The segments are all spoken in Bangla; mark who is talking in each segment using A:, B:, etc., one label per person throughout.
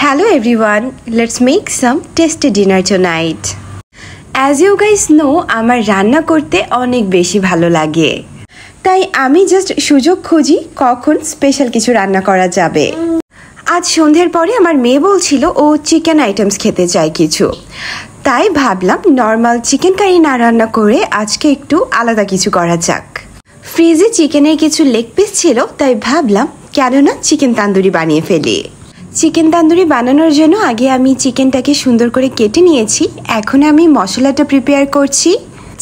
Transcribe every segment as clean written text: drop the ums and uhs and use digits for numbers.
A: Hello everyone, let's make some tasty dinner tonight. As you guys know, আমার রান্না করতে অনেক বেশি ভালো লাগে। তাই আমি জাস্ট সুযোগ খুঁজি কখন স্পেশাল কিছু রান্না করা যাবে। আজ সন্ধ্যের পরে আমার মেয়ে বলছিল ও চিকেন আইটেমস খেতে চায় কিছু। তাই ভাবলাম নরমাল চিকেন কারি না রান্না করে আজকে একটু আলাদা কিছু করা যাক। ফ্রিজে চিকেনের কিছু লেগ পিস ছিল, তাই ভাবলাম কেন না চিকেন তান্দুরি বানিয়ে ফেলি। চিকেন তান্দুরি বানানোর জন্য আগে আমি চিকেনটাকে সুন্দর করে কেটে নিয়েছি। এখন আমি মশলাটা প্রিপেয়ার করছি।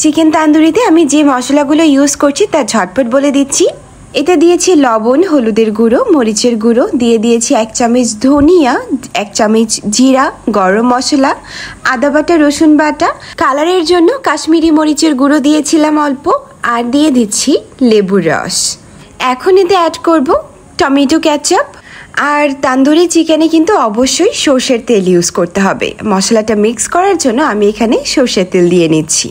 A: চিকেন তান্দুরিতে আমি যে মশলাগুলো ইউজ করছি তা ঝটপট বলে দিচ্ছি। এটা দিয়েছি লবণ, হলুদের গুঁড়ো, মরিচের গুঁড়ো, দিয়ে দিয়েছি 1 চামচ ধনিয়া, 1 চামচ জিরা, গরম মশলা, আদা বাটা, রসুন বাটা, কালারের জন্য কাশ্মীরি মরিচের গুঁড়ো দিয়েছিলাম অল্প, আর দিয়ে দিচ্ছি লেবুর রস। এখন এতে অ্যাড করব টমেটো কেচাপ। আর তান্দুরি চিকেনে কিন্তু অবশ্যই সর্ষের তেল ইউজ করতে হবে। মশলাটা মিক্স করার জন্য আমি এখানে সর্ষের তেল দিয়ে নিচ্ছি।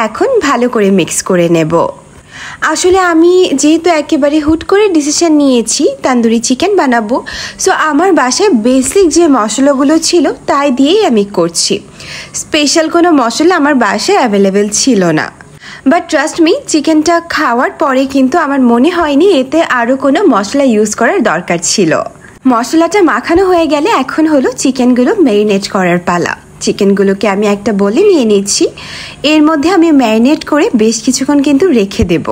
A: এখন ভালো করে মিক্স করে নেব। আসলে আমি যেহেতু একেবারে হুট করে ডিসিশন নিয়েছি তান্দুরি চিকেন বানাবো, সো আমার বাসায় বেসিক যে মশলাগুলো ছিল তাই দিয়েই আমি করছি। স্পেশাল কোনো মশলা আমার বাসায় অ্যাভেলেবেল ছিল না। বাট ট্রাস্ট মি, চিকেনটা খাওয়ার পরে কিন্তু আমার মনে হয়নি এতে আরও কোনো মশলা ইউজ করার দরকার ছিল। মশলাটা মাখানো হয়ে গেলে এখন হলো চিকেনগুলো ম্যারিনেট করার পালা। চিকেনগুলোকে আমি একটা বলে নিয়ে নিচ্ছি। এর মধ্যে আমি ম্যারিনেট করে বেশ কিছুক্ষণ কিন্তু রেখে দেব।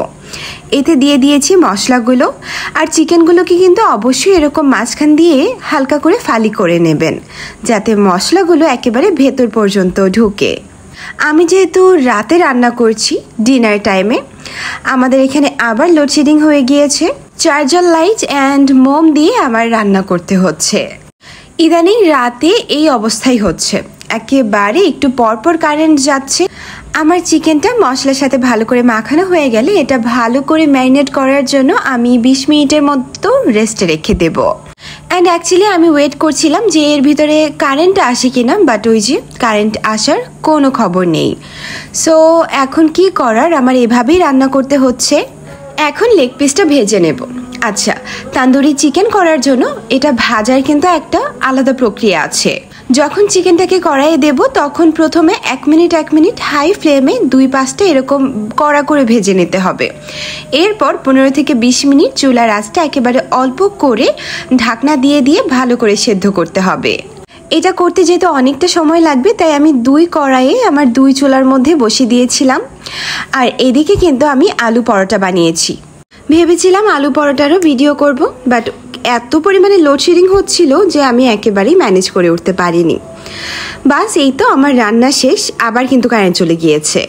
A: এতে দিয়ে দিয়েছি মশলাগুলো। আর চিকেনগুলোকে কিন্তু অবশ্যই এরকম মাঝখান দিয়ে হালকা করে ফালি করে নেবেন, যাতে মশলাগুলো একেবারে ভেতর পর্যন্ত ঢুকে। আমি যেহেতু রাতে রান্না করছি ডিনার টাইমে, আমাদের এখানে আবার লোডশেডিং হয়ে গিয়েছে। চার্জার লাইট অ্যান্ড মোম দিয়ে আমার রান্না করতে হচ্ছে। ইদানিং রাতে এই অবস্থাই হচ্ছে, একেবারে একটু পরপর কারেন্ট যাচ্ছে। আমার চিকেনটা মশলার সাথে ভালো করে মাখানো হয়ে গেলে এটা ভালো করে ম্যারিনেট করার জন্য আমি 20 মিনিটের মতো রেস্টে রেখে দেব। অ্যান্ড অ্যাকচুয়ালি আমি ওয়েট করছিলাম যে এর ভিতরে কারেন্ট আসে কিনা, বাট ওই যে কারেন্ট আসার কোনো খবর নেই। সো এখন কি করার, আমার এভাবেই রান্না করতে হচ্ছে। এখন লেগ পিসটা ভেজে নেব। আচ্ছা, তান্দুরি চিকেন করার জন্য এটা ভাজার কিন্তু একটা আলাদা প্রক্রিয়া আছে। যখন চিকেনটাকে কড়াইয়ে দেব তখন প্রথমে 1 মিনিট হাই ফ্লেমে 2-5টা এরকম কড়া করে ভেজে নিতে হবে। এরপর 15 থেকে 20 মিনিট চুলার আঁচটা একেবারে অল্প করে ঢাকনা দিয়ে দিয়ে ভালো করে সেদ্ধ করতে হবে। এটা করতে যেহেতু অনেকটা সময় লাগবে, তাই আমি 2 কড়াইয়ে আমার 2 চুলার মধ্যে বসিয়ে দিয়েছিলাম। আর এদিকে কিন্তু আমি আলু পরোটা বানিয়েছি। ভেবেছিলাম আলু পরোটারও ভিডিও করব, বাট এত পরিমাণে লোডশেডিং হচ্ছিল যে আমি একেবারেই ম্যানেজ করে উঠতে পারিনি। বাস এই তো আমার রান্না শেষ, আবার কিন্তু কারেন্ট চলে গিয়েছে।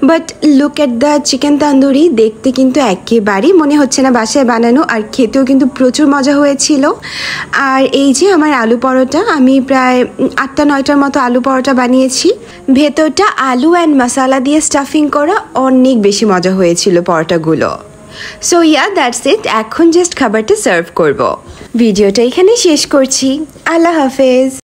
A: But look at the chicken tandoori, দেখতে কিন্তু একেবারেই মনে হচ্ছে না বাসায় বানানো, আর খেতেও কিন্তু প্রচুর মজা হয়েছিল। আর এই যে আমার আলু পরোটা, আমি প্রায় 8-9টার মতো আলু পরোটা বানিয়েছি। ভেতরটা আলু অ্যান্ড মশলা দিয়ে স্টাফিং করা, অনেক বেশি মজা হয়েছিল পরোটাগুলো। So yeah, that's it. এখন জাস্ট খাবারটা সার্ভ করব। ভিডিওটা এখানে শেষ করছি। আল্লাহ হাফেজ।